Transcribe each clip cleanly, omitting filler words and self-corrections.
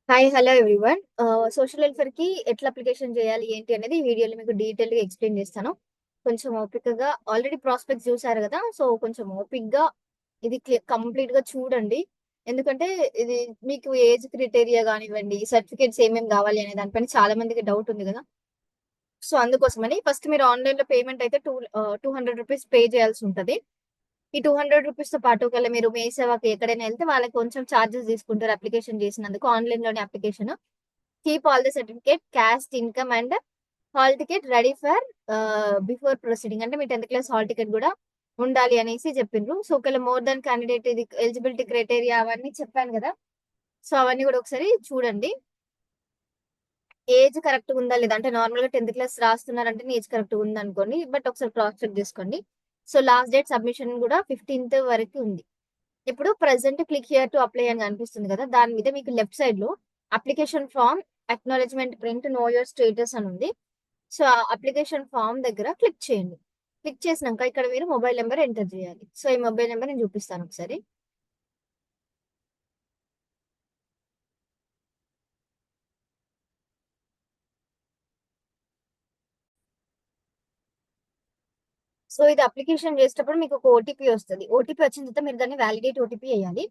Hi! Hello everyone. Social వెల్ఫేర్‌కి ఎట్లా application చేయాలి, ఏంటి అనేది ఈ వీడియోలో మీకు డీటెయిల్‌గా ఎక్స్‌ప్లెయిన్ చేస్తాను. కొంచెం ఓపికగా ఆల్రెడీ ప్రాస్పెక్ట్స్ చూసారు గదా! సో, కొంచెం ఓపికగా ఇది కంప్లీట్‌గా చూడండి. ఎందుకంటే ఇది మీకు ఏజ్ క్రైటీరియా గానివ్వండి, సర్టిఫికేట్స్ ఏమేమి గావాలి అనే దానిపైన చాలా మందికి డౌట్ ఉంది గదా! సో, అందుకోసమని ఫస్ట్ మీరు ఆన్‌లైన్‌లో పేమెంట్ అయితే రూ. 200 పే చేయాల్సుంటది. ఈ రూ. 200తో పాటు ఒకవేళ మీరు మీ సేవకి ఎక్కడైనా ఎళ్తే వాళ్ళకి కొంచెం చార్జెస్ తీసుకుంటారు అప్లికేషన్ చేసినందుకు. ఆన్‌లైన్‌లోనే application. Keep all the certificate, caste income and hall ticket ready for before proceeding. అంటే మీ 10థ్ క్లాస్ హాల్ టికెట్ గూడా ఉండాలి అనేసి చెప్పిండ్రు. సో, ఒకవేళ మోర్ దాన్ క్యాండిడేట్ ఇది ఎలిజిబిలిటీ క్రైటీరియా అవన్నీ చెప్పాను గదా! సో, అవన్నీ గూడా ఒకసారి చూడండి. ఏజ్ కరెక్ట్‌గా ఉందా లేదా? అంటే నార్మల్‌గా 10థ్ క్లాస్ రాస్తున్నారంటే ఏజ్ కరెక్ట్‌గా ఉందనుకోండి. బట్ ఒకసారి క్రాస్ చెక్ జేసుకోండి. సో, లాస్ట్ డేట్ సబ్మిషన్ గూడా 15థ్ వరకు ఉంది. ఇప్పుడు present click here to apply అని కనిపిస్తుంది కదా! దాని మీద మీకు లెఫ్ట్ సైడ్‌లో application form, acknowledgement print, know your status అని ఉంది. సో, ఆ అప్లికేషన్ ఫార్మ్ దగ్గర క్లిక్ చేయండి. క్లిక్ చేసినంక ఇక్కడ మీరు మొబైల్ నంబర్ ఎంటర్ చేయాలి. సో, ఈ మొబైల్ నంబర్ నేను చూపిస్తాను ఒకసారి. సో, ఇది అప్లికేషన్ చేసేటప్పుడు మీకు ఒక ఓటీపీ వస్తది. ఓటీపీ వచ్చిన తర్వాత మీరు దాన్ని వాలిడేట్ ఓటీపీ ఎయ్యాలి.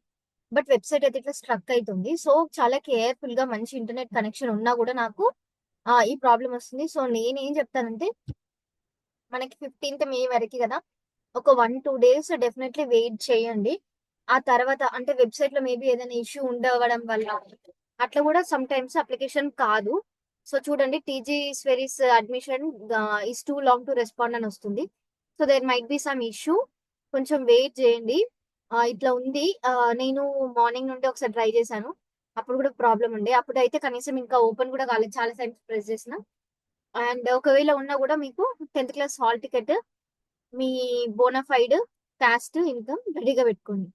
బట్ వెబ్‌సైట్ అయితే ఇట్లా స్ట్రక్ అయితుంది. సో, చాలా కేర్‌ఫుల్‌గా మంచి ఇంటర్నెట్ కనెక్షన్ ఉన్నా గూడా నాకు ఈ ప్రాబ్లమ్ వస్తుంది. సో, నేనేం చెప్తానంటే మనకి 15థ్ మే వరకి గదా! ఒక 1, 2 డేస్ డెఫినైట్‌లీ వెయిట్ చేయండి. ఆ తర్వాత అంటే వెబ్‌సైట్‌లో మేబీ ఏదైనా ఇష్యూ ఉండవడం వల్ల అట్లా గూడా సమ్ టైమ్స్ అప్లికేషన్ కాదు. సో, చూడండి TG SWREIS admission is too long to respond అని వస్తుంది. So, there might be some issue. కొంచెం వెయిట్ చేయండి. ఇట్లా ఉంది. నేను మార్నింగ్ నుండి ఒకసారి ట్రై చేశాను. అప్పుడు గూడా ప్రాబ్లమ్ ఉండే. అప్పుడైతే కనీసం ఇంకా ఓపెన్ గూడా కాలేదు. చాలా టైమ్స్ ప్రెస్ చేసినా. అండ్ ఒకవేళ ఉన్నా గూడా మీకు 10థ్ క్లాస్ హాల్ టికెట్, మీ బోనాఫైడ్, కాస్ట్, ఇన్‌కమ్ రెడీగా పెట్టుకోండి.